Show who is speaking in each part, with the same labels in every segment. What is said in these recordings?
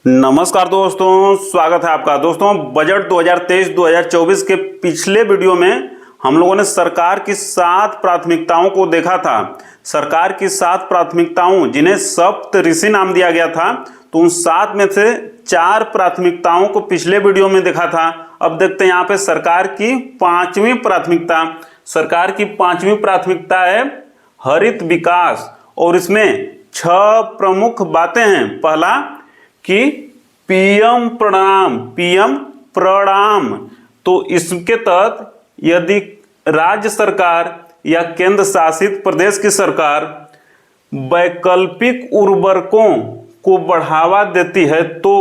Speaker 1: नमस्कार दोस्तों, स्वागत है आपका। दोस्तों, बजट 2023-2024 के पिछले वीडियो में हम लोगों ने सरकार की 7 प्राथमिकताओं को देखा था। सरकार की 7 प्राथमिकताओं जिन्हें सप्तऋषि नाम दिया गया था, तो उन 7 में से 4 प्राथमिकताओं को पिछले वीडियो में देखा था। अब देखते हैं यहाँ पे सरकार की 5वीं प्राथमिकता। सरकार की 5वीं प्राथमिकता है हरित विकास, और इसमें 6 प्रमुख बातें हैं। पहला कि पीएम प्रणाम, तो इसके तहत यदि राज्य सरकार या केंद्र शासित प्रदेश की सरकार वैकल्पिक उर्वरकों को बढ़ावा देती है तो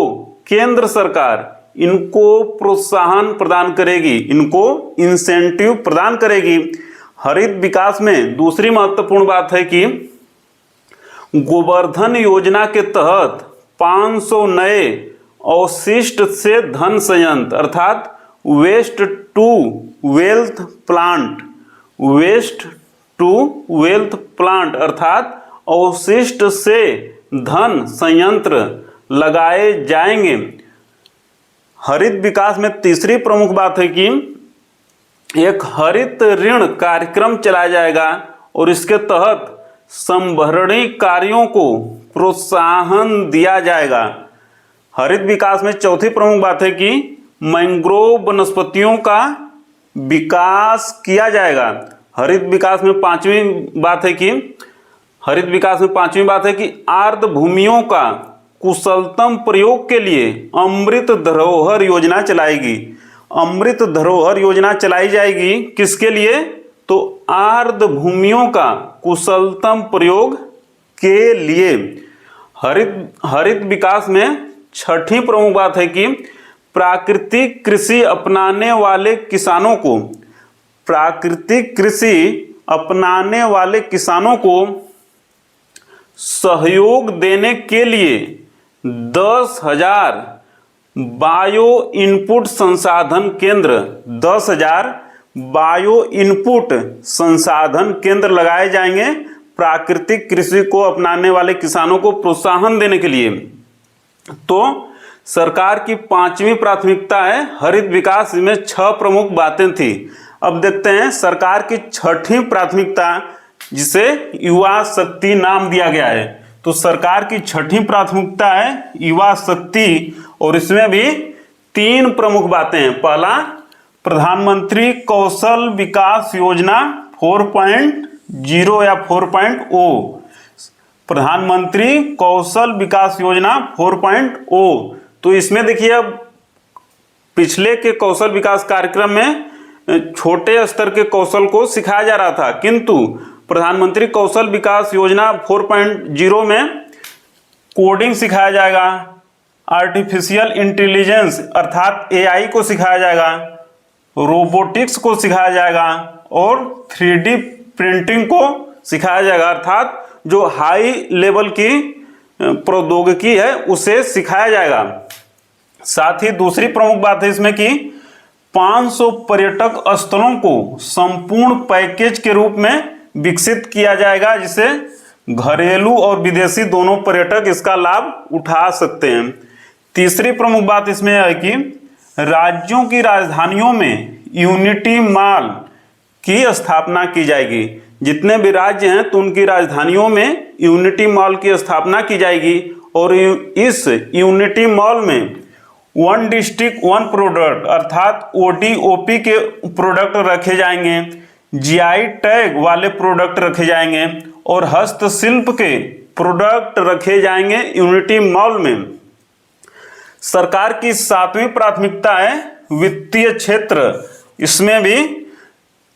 Speaker 1: केंद्र सरकार इनको प्रोत्साहन प्रदान करेगी, इनको इंसेंटिव प्रदान करेगी। हरित विकास में दूसरी महत्वपूर्ण बात है कि गोवर्धन योजना के तहत 500 नए अवशिष्ट से धन संयंत्र अर्थात वेस्ट टू वेल्थ प्लांट अर्थात अवशिष्ट से धन संयंत्र लगाए जाएंगे। हरित विकास में तीसरी प्रमुख बात है कि एक हरित ऋण कार्यक्रम चलाया जाएगा और इसके तहत संभरणी कार्यों को प्रोत्साहन दिया जाएगा। हरित विकास में चौथी प्रमुख बात है कि मैंग्रोव वनस्पतियों का विकास किया जाएगा। हरित विकास में पांचवी बात है कि आर्द्र भूमियों का कुशलतम प्रयोग के लिए अमृत धरोहर योजना चलाएगी। अमृत धरोहर योजना चलाई जाएगी किसके लिए? तो आर्द्र भूमियों का कुशलतम प्रयोग के लिए। हरित विकास में छठी प्रमुख बात है कि प्राकृतिक कृषि अपनाने वाले किसानों को सहयोग देने के लिए 10,000 बायो इनपुट संसाधन केंद्र लगाए जाएंगे प्राकृतिक कृषि को अपनाने वाले किसानों को प्रोत्साहन देने के लिए। तो सरकार की 5वीं प्राथमिकता है हरित विकास। में 6 प्रमुख बातें थी। अब देखते हैं सरकार की 6ठी प्राथमिकता, जिसे युवा शक्ति नाम दिया गया है। तो सरकार की 6ठी प्राथमिकता है युवा शक्ति, और इसमें भी 3 प्रमुख बातें हैं। पहला, प्रधानमंत्री कौशल विकास योजना 4.0 या 4.0। प्रधानमंत्री कौशल विकास योजना 4.0। तो इसमें देखिए, अब पिछले के कौशल विकास कार्यक्रम में छोटे स्तर के कौशल को सिखाया जा रहा था, किंतु प्रधानमंत्री कौशल विकास योजना 4.0 में कोडिंग सिखाया जाएगा, आर्टिफिशियल इंटेलिजेंस अर्थात AI को सिखाया जाएगा, रोबोटिक्स को सिखाया जाएगा और 3D प्रिंटिंग को सिखाया जाएगा। अर्थात जो हाई लेवल की प्रौद्योगिकी है उसे सिखाया जाएगा। साथ ही दूसरी प्रमुख बात है इसमें कि 500 पर्यटक स्थलों को संपूर्ण पैकेज के रूप में विकसित किया जाएगा, जिसे घरेलू और विदेशी दोनों पर्यटक इसका लाभ उठा सकते हैं। तीसरी प्रमुख बात इसमें है कि राज्यों की राजधानियों में यूनिटी मॉल की स्थापना की जाएगी। जितने भी राज्य हैं तो उनकी राजधानियों में यूनिटी मॉल की स्थापना की जाएगी, और इस यूनिटी मॉल में 1 डिस्ट्रिक्ट 1 प्रोडक्ट अर्थात ODOP के प्रोडक्ट रखे जाएंगे, GI टैग वाले प्रोडक्ट रखे जाएंगे और हस्तशिल्प के प्रोडक्ट रखे जाएंगे यूनिटी मॉल में। सरकार की 7वीं प्राथमिकता है वित्तीय क्षेत्र। इसमें भी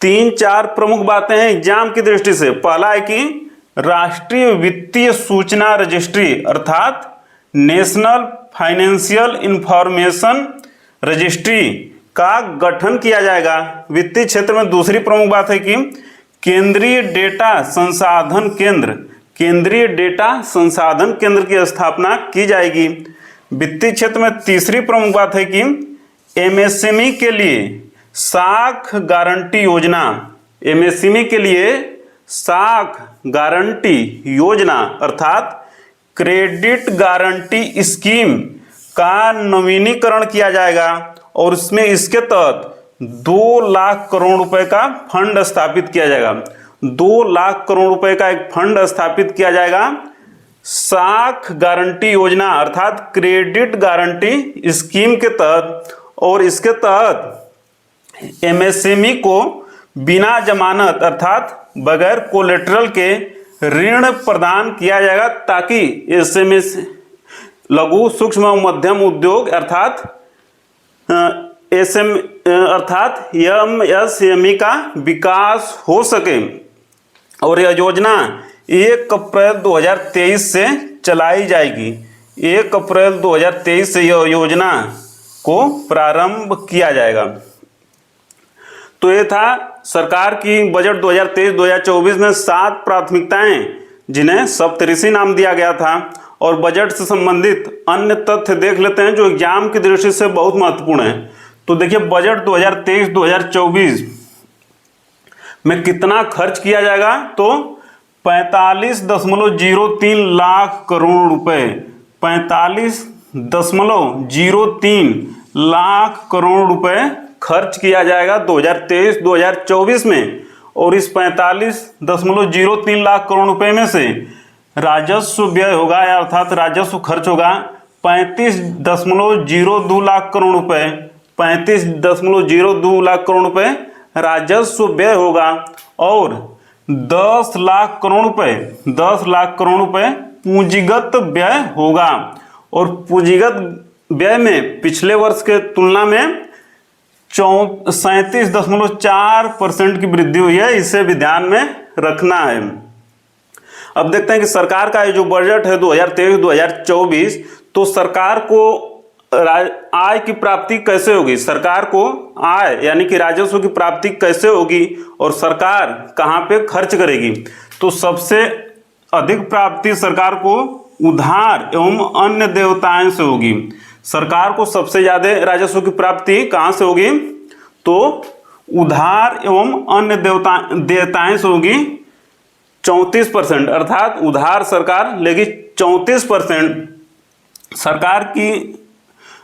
Speaker 1: 3-4 प्रमुख बातें हैं एग्जाम की दृष्टि से। पहला है कि राष्ट्रीय वित्तीय सूचना रजिस्ट्री अर्थात नेशनल फाइनेंशियल इंफॉर्मेशन रजिस्ट्री का गठन किया जाएगा वित्तीय क्षेत्र में। दूसरी प्रमुख बात है कि केंद्रीय डेटा संसाधन केंद्र की स्थापना की जाएगी वित्तीय क्षेत्र में। तीसरी प्रमुख बात है कि MSME के लिए साख गारंटी योजना अर्थात क्रेडिट गारंटी स्कीम का नवीनीकरण किया जाएगा और इसमें इसके तहत 2 लाख करोड़ रुपए का फंड स्थापित किया जाएगा। 2 लाख करोड़ रुपए का एक फंड स्थापित किया जाएगा साख गारंटी योजना अर्थात क्रेडिट गारंटी स्कीम के तहत, और इसके तहत एमएसएमई को बिना जमानत अर्थात बगैर कोलेटरल के ऋण प्रदान किया जाएगा ताकि एसएमई लघु सूक्ष्म और मध्यम उद्योग अर्थात एमएसएमई का विकास हो सके। और यह योजना 1 अप्रैल 2023 से चलाई जाएगी। 1 अप्रैल 2023 से यह योजना को प्रारंभ किया जाएगा। तो ये था सरकार की बजट 2023-2024 में 7 प्राथमिकताएं जिन्हें सप्तऋषि नाम दिया गया था। और बजट से संबंधित अन्य तथ्य देख लेते हैं जो एग्जाम की दृष्टि से बहुत महत्वपूर्ण है। तो देखिए बजट 2023-2024 में कितना खर्च किया जाएगा, तो 45.03 लाख करोड़ रुपए, 45.03 लाख करोड़ रुपए खर्च किया जाएगा 2023-2024 में। और इस 45.03 लाख करोड़ रुपए में से राजस्व व्यय होगा अर्थात राजस्व खर्च होगा 35.02 लाख करोड़ रुपए, 35.02 लाख करोड़ रुपए राजस्व व्यय होगा। और 10 लाख करोड़ रुपए, 10 लाख करोड़ रुपए पूंजीगत व्यय होगा। और पूंजीगत व्यय में पिछले वर्ष के तुलना में 37.4% की वृद्धि हुई है, इसे भी ध्यान में रखना है। अब देखते हैं कि सरकार का ये जो बजट है 2023-2024, तो सरकार को आय की प्राप्ति कैसे होगी, सरकार को आय यानी कि राजस्व की प्राप्ति कैसे होगी और सरकार कहाँ पे खर्च करेगी। तो सबसे अधिक प्राप्ति सरकार को उधार एवं अन्य देयताएं से होगी। सरकार को सबसे ज्यादा राजस्व की प्राप्ति कहाँ से होगी, तो उधार एवं अन्य देयताएं से होगी 34%, अर्थात उधार सरकार लेगी 34%। सरकार की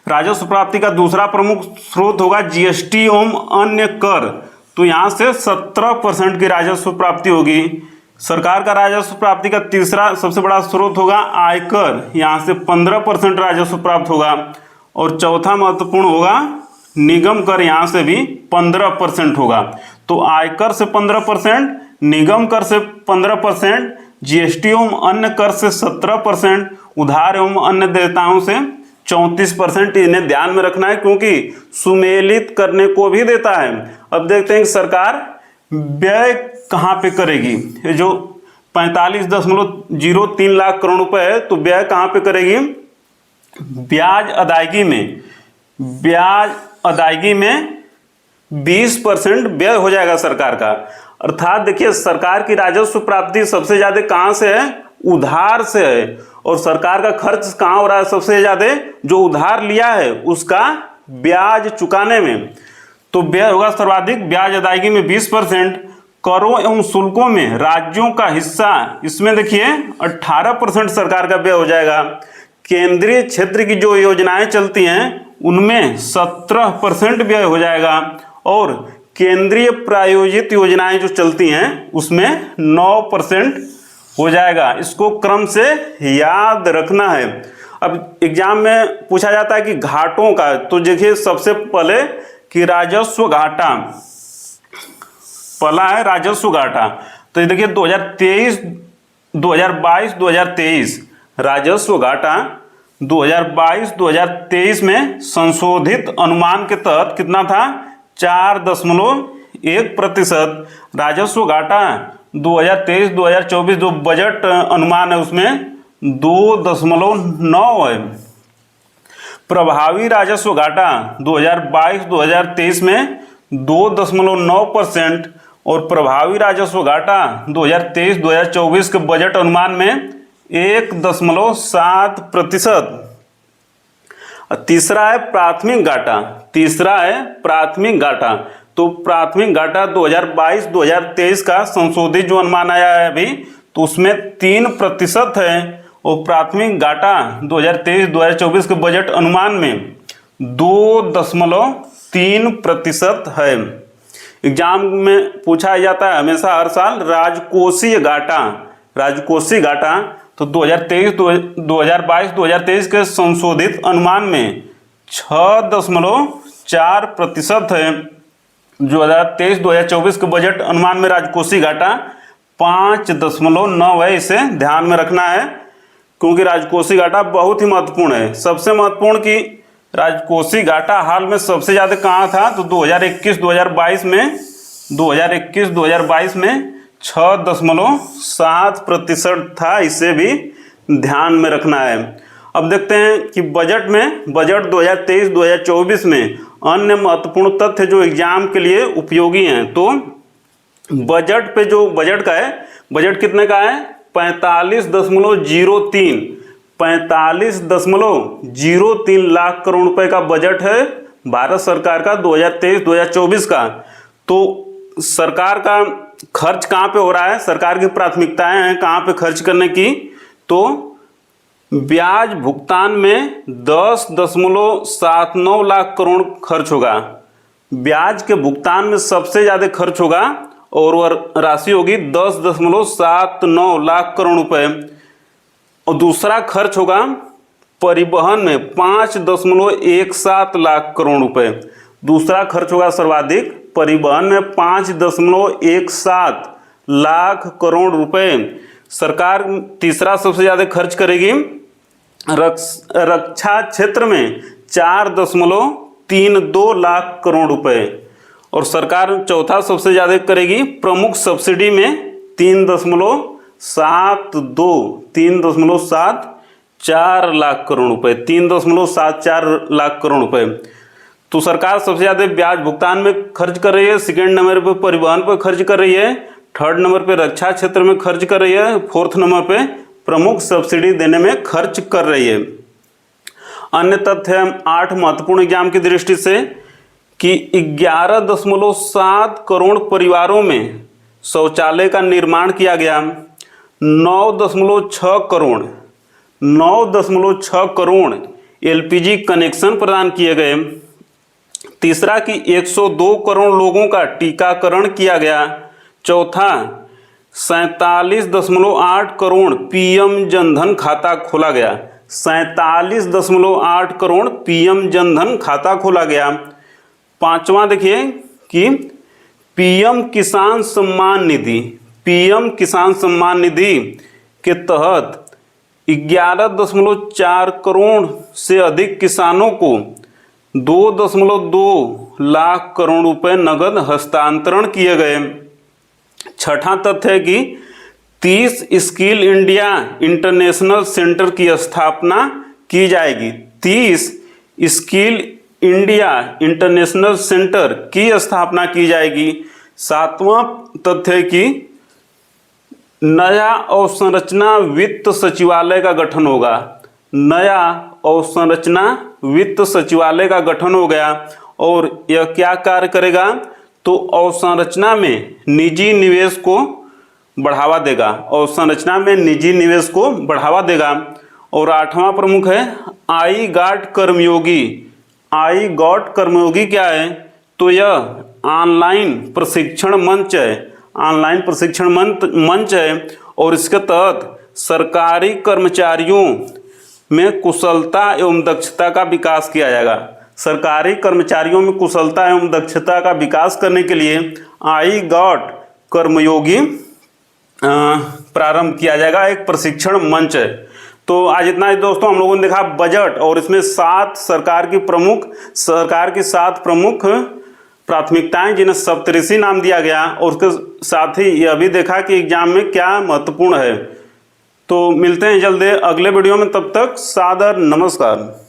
Speaker 1: राजस्व प्राप्ति का दूसरा प्रमुख स्रोत होगा जीएसटी एवं अन्य कर, तो यहाँ से 17% की राजस्व प्राप्ति होगी। सरकार का राजस्व प्राप्ति का तीसरा सबसे बड़ा स्रोत होगा आयकर, यहाँ से 15% राजस्व प्राप्त होगा। और चौथा महत्वपूर्ण होगा निगम कर, यहाँ से भी 15% होगा। तो आयकर से 15%, निगम कर से 15%, जीएसटी एवं अन्य कर से 17%, उधार एवं अन्य देयताओं से 34%। इन्हें ध्यान में रखना है क्योंकि सुमेलित करने को भी देता है। अब देखते हैं कि सरकार व्यय कहाँ पे करेगी। ये जो 45.03 लाख करोड़ रुपए है, तो व्यय कहाँ पे करेगी, ब्याज अदायगी में। ब्याज अदायगी में 20% व्यय हो जाएगा सरकार का। अर्थात देखिए सरकार की राजस्व प्राप्ति सबसे ज्यादा कहाँ से है, उधार से है। और सरकार का खर्च कहाँ हो रहा है सबसे ज्यादा, जो उधार लिया है उसका ब्याज चुकाने में। तो व्यय होगा सर्वाधिक ब्याज अदायगी में 20%। करों एवं शुल्कों में राज्यों का हिस्सा, इसमें देखिए 18% सरकार का व्यय हो जाएगा। केंद्रीय क्षेत्र की जो योजनाएं चलती हैं उनमें 17% व्यय हो जाएगा। और केंद्रीय प्रायोजित योजनाएं जो चलती हैं उसमें 9% हो जाएगा। इसको क्रम से याद रखना है। अब एग्जाम में पूछा जाता है कि घाटों का, तो देखिए सबसे पहले कि राजस्व घाटा, पहला है राजस्व घाटा। तो ये देखिए 2022-2023 राजस्व घाटा 2022-2023 में संशोधित अनुमान के तहत कितना था, 4.1%। राजस्व घाटा 2023-2024 जो बजट अनुमान है उसमें 2.9 है। प्रभावी राजस्व घाटा 2022-2023 में 2.9% और प्रभावी राजस्व घाटा 2023-2024 के बजट अनुमान में 1.7%। तीसरा है प्राथमिक घाटा, तीसरा है प्राथमिक घाटा। तो प्राथमिक घाटा 2022-2023 का संशोधित जो अनुमान आया है अभी, तो उसमें 3% है। और प्राथमिक घाटा 2023-2024 के बजट अनुमान में 2.3% है। एग्जाम में पूछा जाता है हमेशा हर साल राजकोषीय घाटा तो 2022-2023 के संशोधित अनुमान में 6.4% है। 2023-2024 के बजट अनुमान में राजकोषीय घाटा 5.9 है। इसे ध्यान में रखना है क्योंकि राजकोषीय घाटा बहुत ही महत्वपूर्ण है। सबसे महत्वपूर्ण कि राजकोषीय घाटा हाल में सबसे ज़्यादा कहाँ था तो 2021-2022 में 6.7% था। इसे भी ध्यान में रखना है। अब देखते हैं कि बजट 2023-2024 में अन्य महत्वपूर्ण तथ्य जो एग्जाम के लिए उपयोगी हैं। तो बजट पे जो बजट का है, बजट कितने का है 45.03 लाख करोड़ रुपए का बजट है भारत सरकार का 2023-2024 का। तो सरकार का खर्च कहाँ पे हो रहा है, सरकार की प्राथमिकताएं हैं कहाँ पे खर्च करने की। तो ब्याज भुगतान में 10.79 लाख करोड़ खर्च होगा। ब्याज के भुगतान में सबसे ज़्यादा खर्च होगा और वह राशि होगी 10.79 लाख करोड़ रुपए। और दूसरा खर्च होगा परिवहन में 5.17 लाख करोड़ रुपए। दूसरा खर्च होगा सर्वाधिक परिवहन में 5.17 लाख करोड़ रुपए। सरकार तीसरा सबसे ज़्यादा खर्च करेगी रक्षा क्षेत्र में 4.32 लाख करोड़ रुपए। और सरकार चौथा सबसे ज़्यादा करेगी प्रमुख सब्सिडी में 3.74 लाख करोड़ रुपए, 3.74 लाख करोड़ रुपए। तो सरकार सबसे ज़्यादा ब्याज भुगतान में खर्च कर रही है। सेकेंड नंबर पे परिवहन पर खर्च कर रही है। थर्ड नंबर पे रक्षा क्षेत्र में खर्च कर रही है। फोर्थ नंबर पे प्रमुख सब्सिडी देने में खर्च कर रही है। अन्य तथ्य 8 महत्वपूर्ण एग्जाम की दृष्टि से कि 11.7 करोड़ परिवारों में शौचालय का निर्माण किया गया। 9.6 करोड़ एलपीजी कनेक्शन प्रदान किए गए। तीसरा कि 102 करोड़ लोगों का टीकाकरण किया गया। चौथा 47.8 करोड़ पीएम जनधन खाता खोला गया। 47.8 करोड़ पीएम जनधन खाता खोला गया। पांचवा देखिए कि पीएम किसान सम्मान निधि के तहत 11.4 करोड़ से अधिक किसानों को 2.2 लाख करोड़ रुपए नगद हस्तांतरण किए गए। छठा तथ्य है कि 30 स्किल इंडिया इंटरनेशनल सेंटर की स्थापना की जाएगी। 30 स्किल इंडिया इंटरनेशनल सेंटर की स्थापना की जाएगी। सातवां तथ्य है कि नया अवसंरचना वित्त सचिवालय का गठन होगा। नया अवसंरचना वित्त सचिवालय का गठन हो गया और यह क्या कार्य करेगा तो अवसंरचना में निजी निवेश को बढ़ावा देगा। अवसंरचना में निजी निवेश को बढ़ावा देगा। और आठवां प्रमुख है I got Karmayogi. I got कर्मयोगी क्या है तो यह ऑनलाइन प्रशिक्षण मंच है। ऑनलाइन प्रशिक्षण मंच है और इसके तहत सरकारी कर्मचारियों में कुशलता एवं दक्षता का विकास किया जाएगा। सरकारी कर्मचारियों में कुशलता एवं दक्षता का विकास करने के लिए आई गॉट कर्मयोगी प्रारंभ किया जाएगा। एक प्रशिक्षण मंच है। तो आज इतना ही दोस्तों, हम लोगों ने देखा बजट और इसमें सरकार की 7 प्रमुख प्राथमिकताएं जिन्हें सप्तऋषि नाम दिया गया और उसके साथ ही यह भी देखा कि एग्जाम में क्या महत्वपूर्ण है। तो मिलते हैं जल्दी अगले वीडियो में, तब तक सादर नमस्कार।